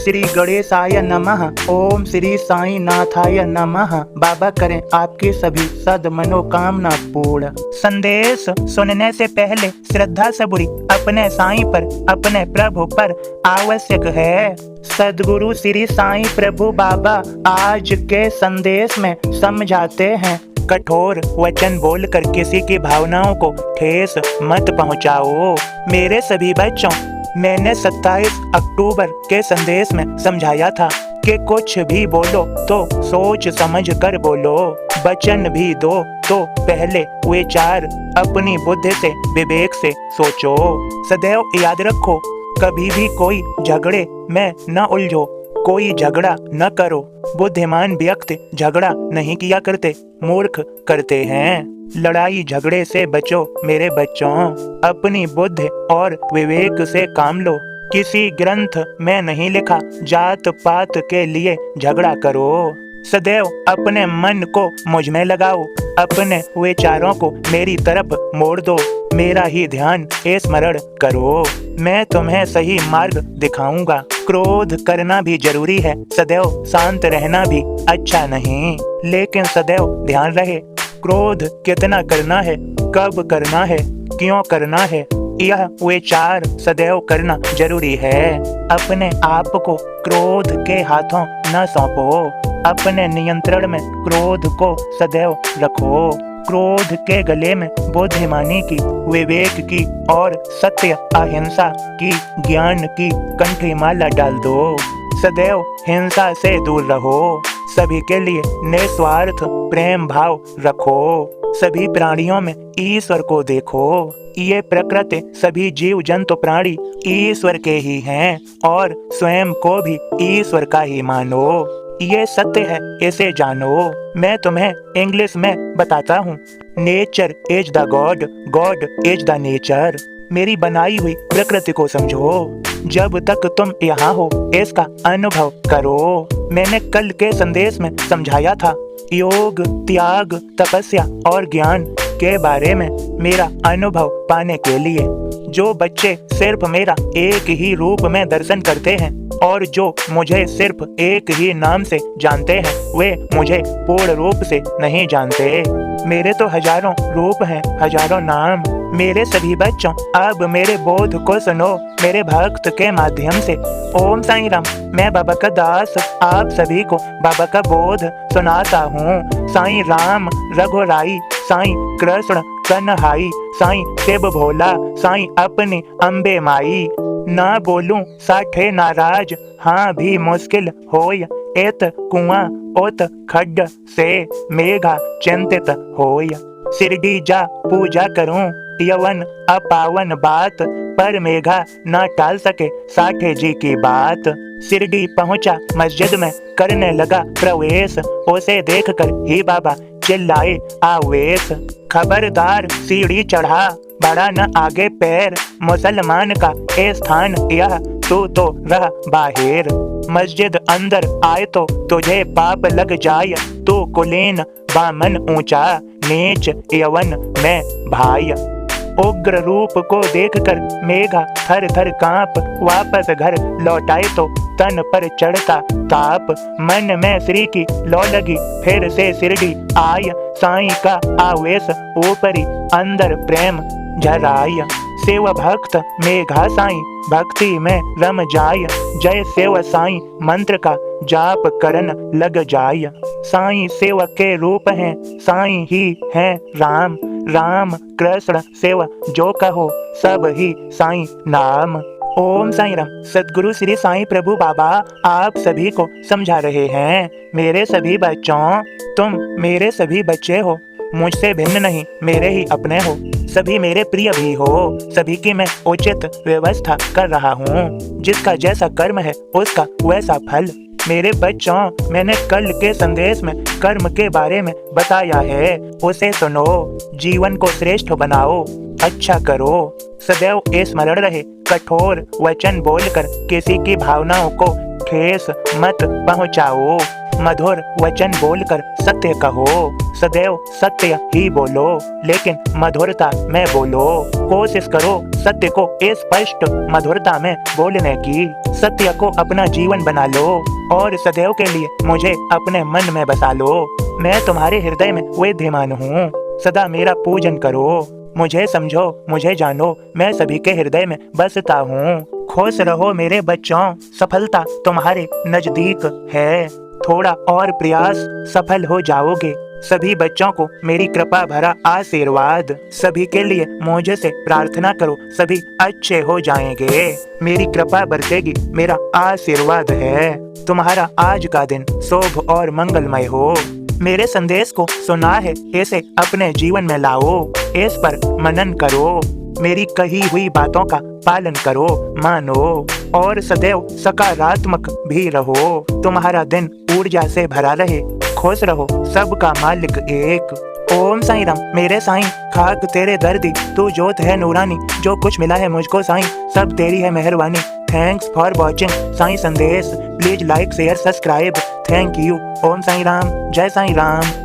श्री गणेशाय नमः। ओम श्री साई नाथाय नमः। बाबा करें आपकी सभी सद मनोकामना पूर्ण। संदेश सुनने से पहले श्रद्धा सबूरी अपने साईं पर, अपने प्रभु पर आवश्यक है। सदगुरु श्री साईं प्रभु बाबा आज के संदेश में समझाते हैं, कठोर वचन बोलकर किसी की भावनाओं को ठेस मत पहुंचाओ। मेरे सभी बच्चों, मैंने 27 अक्टूबर के संदेश में समझाया था कि कुछ भी बोलो तो सोच समझ कर बोलो। वचन भी दो तो पहले विचार अपनी बुद्धि से, विवेक से सोचो। सदैव याद रखो, कभी भी कोई झगड़े में न उलझो, कोई झगड़ा न करो। बुद्धिमान व्यक्ति झगड़ा नहीं किया करते, मूर्ख करते हैं। लड़ाई झगड़े से बचो मेरे बच्चों, अपनी बुद्धि और विवेक से काम लो। किसी ग्रंथ में नहीं लिखा जात पात के लिए झगड़ा करो। सदैव अपने मन को मुझ में लगाओ, अपने विचारों को मेरी तरफ मोड़ दो। मेरा ही ध्यान स्मरण करो, मैं तुम्हें सही मार्ग दिखाऊंगा। क्रोध करना भी जरूरी है, सदैव शांत रहना भी अच्छा नहीं, लेकिन सदैव ध्यान रहे क्रोध कितना करना है, कब करना है, क्यों करना है, यह विचार सदैव करना जरूरी है। अपने आप को क्रोध के हाथों न सौंपो, अपने नियंत्रण में क्रोध को सदैव रखो। क्रोध के गले में बुद्धिमानी की, विवेक की और सत्य अहिंसा की, ज्ञान की कंठी माला डाल दो। सदैव हिंसा से दूर रहो, सभी के लिए निस्वार्थ प्रेम भाव रखो। सभी प्राणियों में ईश्वर को देखो। ये प्रकृति, सभी जीव जंतु प्राणी ईश्वर के ही हैं और स्वयं को भी ईश्वर का ही मानो। ये सत्य है, इसे जानो। मैं तुम्हें इंग्लिश में बताता हूँ, nature is the God, God is the nature. मेरी बनाई हुई प्रकृति को समझो। जब तक तुम यहाँ हो इसका अनुभव करो। मैंने कल के संदेश में समझाया था, योग, त्याग, तपस्या और ज्ञान के बारे में मेरा अनुभव पाने के लिए। जो बच्चे सिर्फ मेरा एक ही रूप में दर्शन करते हैं और जो मुझे सिर्फ एक ही नाम से जानते हैं, वे मुझे पूर्ण रूप से नहीं जानते। मेरे तो हजारों रूप हैं, हजारों नाम। मेरे सभी बच्चों, अब मेरे बोध को सुनो मेरे भक्त के माध्यम से। ओम साईं राम। मैं बाबा का दास आप सभी को बाबा का बोध सुनाता हूँ। साईं राम रघुराई, साईं कृष्ण कन्हाई, साईं शिव भोला, साईं अपनी अम्बे माई। ना बोलूं साठे नाराज, हाँ भी मुश्किल होय। एत कुआं ओत खड्ड से मेघा चिंतित होय। शिरडी जा पूजा करूं, यवन अपावन बात, पर मेघा न टाल सके साठे जी की बात। शिरडी पहुंचा, मस्जिद में करने लगा प्रवेश, उसे देखकर ही बाबा चिल्लाए आवेश। खबरदार सीढ़ी चढ़ा, बढ़ा न आगे पैर, मुसलमान का ए स्थान यह, तू तो रह बाहर। मस्जिद अंदर आए तो तुझे पाप लग जाय, तू कुलीन बामन ऊंचा, नीच यवन में भाई। उग्र रूप को देखकर मेघा थर थर कांप, वापस घर लौटाए तो तन पर चढ़ता ताप। मन में श्री की लौ लगी, फिर से शिरडी आय, साईं का आवेश ऊपरी, अंदर प्रेम झराय। शिव भक्त मेघा साईं, भक्ति में रम जाय, जय शिव साईं मंत्र का जाप करन लग जाय। साईं शिव के रूप हैं, साईं ही हैं राम, राम कृष्ण शिव जो कहो सब ही साईं नाम। ओम साईं राम। सदगुरु श्री साईं प्रभु बाबा आप सभी को समझा रहे हैं, मेरे सभी बच्चों, तुम मेरे सभी बच्चे हो, मुझसे भिन्न नहीं, मेरे ही अपने हो। सभी मेरे प्रिय भी हो, सभी की मैं उचित व्यवस्था कर रहा हूँ। जिसका जैसा कर्म है उसका वैसा फल। मेरे बच्चों, मैंने कल के संदेश में कर्म के बारे में बताया है, उसे सुनो। जीवन को श्रेष्ठ बनाओ, अच्छा करो। सदैव स्मरण रहे, कठोर वचन बोलकर किसी की भावनाओं को ठेस मत पहुंचाओ। मधुर वचन बोलकर सत्य कहो, सदैव सत्य ही बोलो, लेकिन मधुरता में बोलो। कोशिश करो सत्य को स्पष्ट मधुरता में बोलने की। सत्य को अपना जीवन बना लो और सदैव के लिए मुझे अपने मन में बसा लो। मैं तुम्हारे हृदय में विद्यमान हूँ, सदा मेरा पूजन करो। मुझे समझो, मुझे जानो, मैं सभी के हृदय में बसता हूँ। खुश रहो मेरे बच्चों, सफलता तुम्हारे नजदीक है। थोड़ा और प्रयास, सफल हो जाओगे। सभी बच्चों को मेरी कृपा भरा आशीर्वाद। सभी के लिए मुझे से प्रार्थना करो, सभी अच्छे हो जाएंगे। मेरी कृपा बरसेगी, मेरा आशीर्वाद है। तुम्हारा आज का दिन शुभ और मंगलमय हो। मेरे संदेश को सुना है, इसे अपने जीवन में लाओ, इस पर मनन करो। मेरी कही हुई बातों का पालन करो, मानो और सदैव सकारात्मक भी रहो। तुम्हारा दिन ऊर्जा से भरा रहे। खुश रहो, सबका मालिक एक। ओम साईं राम। मेरे साईं खाक तेरे दर्दी, तू जोत है नूरानी। जो कुछ मिला है मुझको साईं, सब तेरी है मेहरबानी। Thanks for watching Sai Sandesh. Please like share subscribe. Thank you. Om Sai Ram. जय साईं राम।